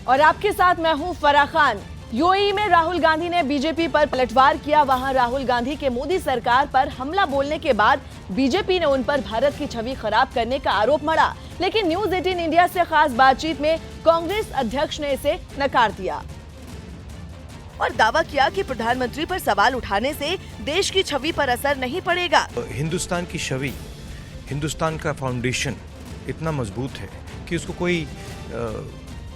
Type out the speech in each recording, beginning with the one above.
और आपके साथ मैं हूं फराह खान। यूएई में राहुल गांधी ने बीजेपी पर पलटवार किया। वहां राहुल गांधी के मोदी सरकार पर हमला बोलने के बाद बीजेपी ने उन पर भारत की छवि खराब करने का आरोप मढ़ा, लेकिन न्यूज 18 इंडिया से खास बातचीत में कांग्रेस अध्यक्ष ने इसे नकार दिया और दावा किया कि प्रधानमंत्री पर सवाल उठाने से देश की छवि पर असर नहीं पड़ेगा। हिंदुस्तान की छवि, हिंदुस्तान का फाउंडेशन इतना मजबूत है कि उसको कोई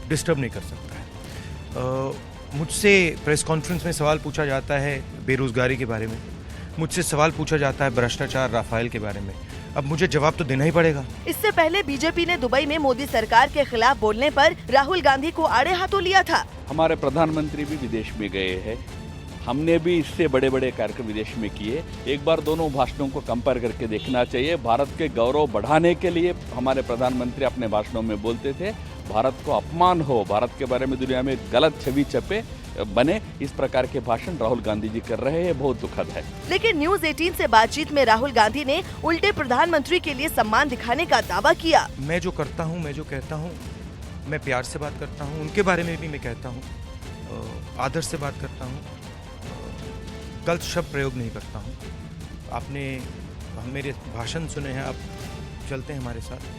डिस्टर्ब नहीं कर सकता है। मुझसे प्रेस कॉन्फ्रेंस में सवाल पूछा जाता है बेरोजगारी के बारे में, मुझसे सवाल पूछा जाता है भ्रष्टाचार, राफेल के बारे में। अब मुझे जवाब तो देना ही पड़ेगा। इससे पहले बीजेपी ने दुबई में मोदी सरकार के खिलाफ बोलने पर राहुल गांधी को आड़े हाथों लिया था। हमारे प्रधानमंत्री भी विदेश में गए हैं, हमने भी इससे बड़े बड़े कार्यक्रम विदेश में किए। एक बार दोनों भाषणों को कंपेयर करके देखना चाहिए। भारत के गौरव बढ़ाने के लिए हमारे प्रधानमंत्री अपने भाषणों में बोलते थे भारत को अपमान हो, भारत के बारे में दुनिया में गलत छवि छपे बने, इस प्रकार के भाषण राहुल गांधी जी कर रहे हैं, बहुत दुखद है। लेकिन न्यूज 18 से बातचीत में राहुल गांधी ने उल्टे प्रधानमंत्री के लिए सम्मान दिखाने का दावा किया। मैं जो करता हूँ, मैं जो कहता हूँ, मैं प्यार से बात करता हूँ, उनके बारे में भी मैं कहता हूँ, आदर से बात करता हूँ, गलत शब्द प्रयोग नहीं करता हूँ। आपने मेरे भाषण सुने हैं, आप चलते हैं हमारे साथ,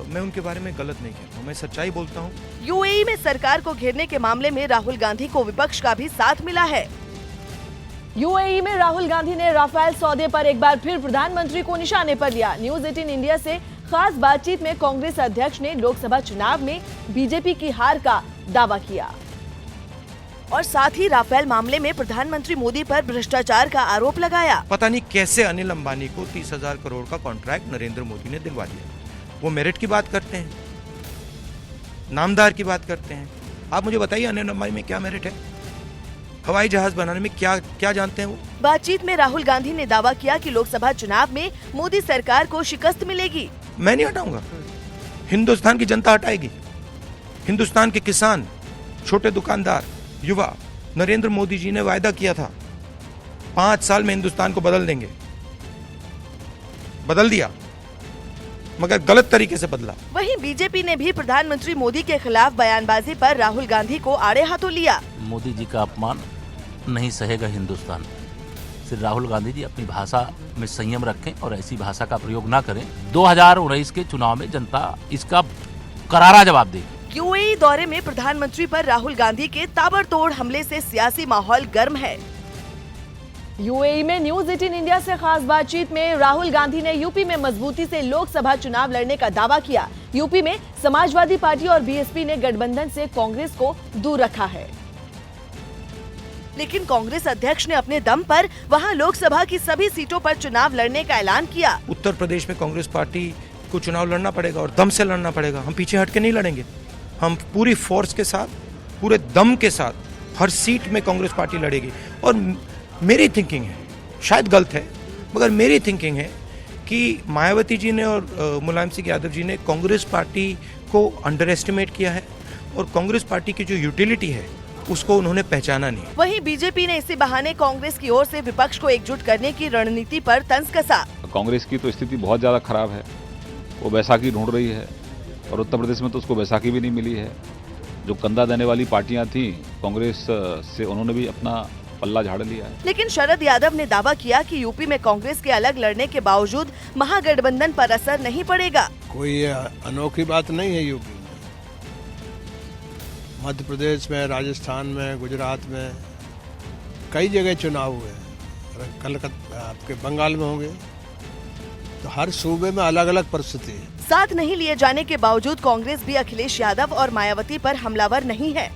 मैं उनके बारे में गलत नहीं कहता हूँ, मैं सच्चाई बोलता हूँ। यूएई में सरकार को घेरने के मामले में राहुल गांधी को विपक्ष का भी साथ मिला है। यूएई में राहुल गांधी ने राफेल सौदे पर एक बार फिर प्रधानमंत्री को निशाने पर लिया। न्यूज 18 इंडिया से खास बातचीत में कांग्रेस अध्यक्ष ने लोकसभा चुनाव में बीजेपी की हार का दावा किया और साथ ही राफेल मामले में प्रधानमंत्री मोदी पर भ्रष्टाचार का आरोप लगाया। पता नहीं कैसे अनिल अंबानी को 30,000 करोड़ का कॉन्ट्रैक्ट नरेंद्र मोदी ने दिलवा दिया। वो मेरिट की बात करते हैं, नामदार की बात करते हैं। आप मुझे बताइए अनिल अंबानी में क्या मेरिट है? हवाई जहाज बनाने में क्या जानते हैं वो? बातचीत में राहुल गांधी ने दावा किया कि लोकसभा चुनाव में मोदी सरकार को शिकस्त मिलेगी। मैं नहीं हटाऊंगा, हिंदुस्तान की जनता हटाएगी। हिंदुस्तान के किसान, छोटे दुकानदार, युवा, नरेंद्र मोदी जी ने वायदा किया था 5 साल में हिंदुस्तान को बदल देंगे, बदल दिया, मगर गलत तरीके से बदला। वहीं बीजेपी ने भी प्रधानमंत्री मोदी के खिलाफ बयानबाजी पर राहुल गांधी को आड़े हाथों लिया। मोदी जी का अपमान नहीं सहेगा हिंदुस्तान। सिर्फ राहुल गांधी जी अपनी भाषा में संयम रखें और ऐसी भाषा का प्रयोग ना करें। 2019 के चुनाव में जनता इसका करारा जवाब देगी। यूएई दौरे में प्रधानमंत्री पर राहुल गांधी के ताबड़तोड़ हमले से सियासी माहौल गर्म है। यूएई में न्यूज 18 इंडिया से खास बातचीत में राहुल गांधी ने यूपी में मजबूती से लोकसभा चुनाव लड़ने का दावा किया। यूपी में समाजवादी पार्टी और बीएसपी ने गठबंधन से कांग्रेस को दूर रखा है, लेकिन कांग्रेस अध्यक्ष ने अपने दम पर वहां लोकसभा की सभी सीटों पर चुनाव लड़ने का ऐलान किया। उत्तर प्रदेश में कांग्रेस पार्टी को चुनाव लड़ना पड़ेगा और दम से लड़ना पड़ेगा। हम पीछे हट के नहीं लड़ेंगे, हम पूरी फोर्स के साथ, पूरे दम के साथ हर सीट में कांग्रेस पार्टी लड़ेगी। और मेरी थिंकिंग है, शायद गलत है, मगर मेरी थिंकिंग है कि मायावती जी ने और मुलायम सिंह यादव जी ने कांग्रेस पार्टी को अंडर एस्टिमेट किया है और कांग्रेस पार्टी की जो यूटिलिटी है उसको उन्होंने पहचाना नहीं। वहीं बीजेपी ने इसी बहाने कांग्रेस की ओर से विपक्ष को एकजुट करने की रणनीति पर तंज कसा। कांग्रेस की तो स्थिति बहुत ज्यादा खराब है, वो बैसाखी ढूंढ रही है और उत्तर प्रदेश में तो उसको बैसाखी भी नहीं मिली है। जो कंधा देने वाली पार्टियां थी कांग्रेस से, उन्होंने भी अपना पल्ला झाड़ लिया है। लेकिन शरद यादव ने दावा किया कि यूपी में कांग्रेस के अलग लड़ने के बावजूद महागठबंधन पर असर नहीं पड़ेगा। कोई अनोखी बात नहीं है। यूपी में, मध्य प्रदेश में, राजस्थान में, गुजरात में कई जगह चुनाव हुए। कलकत्ता, आपके बंगाल में होंगे, तो हर सूबे में अलग अलग परिस्थिति है। साथ नहीं लिए जाने के बावजूद कांग्रेस भी अखिलेश यादव और मायावती पर हमलावर नहीं है।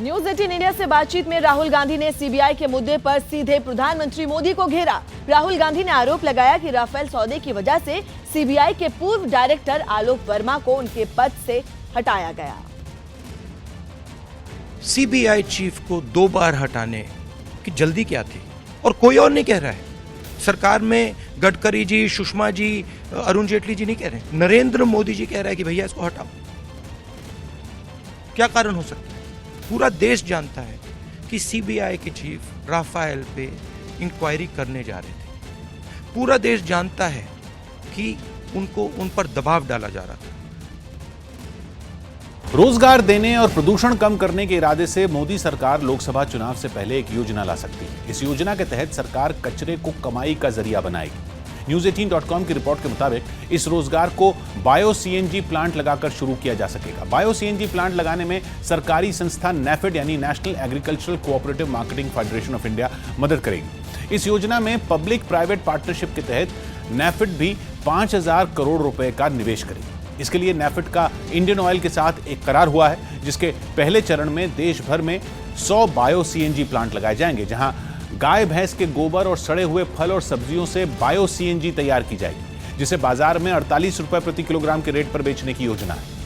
न्यूज 18 इंडिया से बातचीत में राहुल गांधी ने सीबीआई के मुद्दे पर सीधे प्रधानमंत्री मोदी को घेरा। राहुल गांधी ने आरोप लगाया कि राफेल सौदे की वजह से सीबीआई के पूर्व डायरेक्टर आलोक वर्मा को उनके पद से हटाया गया। सीबीआई चीफ को 2 बार हटाने की जल्दी क्या थी? और कोई और नहीं कह रहा है। सरकार में गडकरी जी, सुषमा जी, अरुण जेटली जी नहीं कह रहे, नरेंद्र मोदी जी कह रहा है कि भैया इसको हटाओ। क्या कारण हो सकता है? पूरा देश जानता है कि सीबीआई के चीफ राफेल पे इंक्वायरी करने जा रहे थे। पूरा देश जानता है कि उन पर दबाव डाला जा रहा था। रोजगार देने और प्रदूषण कम करने के इरादे से मोदी सरकार लोकसभा चुनाव से पहले एक योजना ला सकती है। इस योजना के तहत सरकार कचरे को कमाई का जरिया बनाएगी। News18.com की रिपोर्ट के मुताबिक इस रोजगार को बायो सीएनजी प्लांट लगाकर शुरू किया जा सकेगा। बायो सीएनजी प्लांट लगाने में सरकारी संस्था नेफेड यानी national agricultural cooperative marketing federation of India मदद करेगी। इस योजना में पब्लिक प्राइवेट पार्टनरशिप के तहत नेफेड भी 5,000 करोड़ रुपए का निवेश करेगी। इसके लिए नेफेड का इंडियन ऑयल के साथ एक करार हुआ है, जिसके पहले चरण में देश भर में 100 बायो सीएनजी प्लांट लगाए जाएंगे, जहां गाय भैंस के गोबर और सड़े हुए फल और सब्जियों से बायो सीएनजी तैयार की जाएगी, जिसे बाजार में 48 रुपए प्रति किलोग्राम के रेट पर बेचने की योजना है।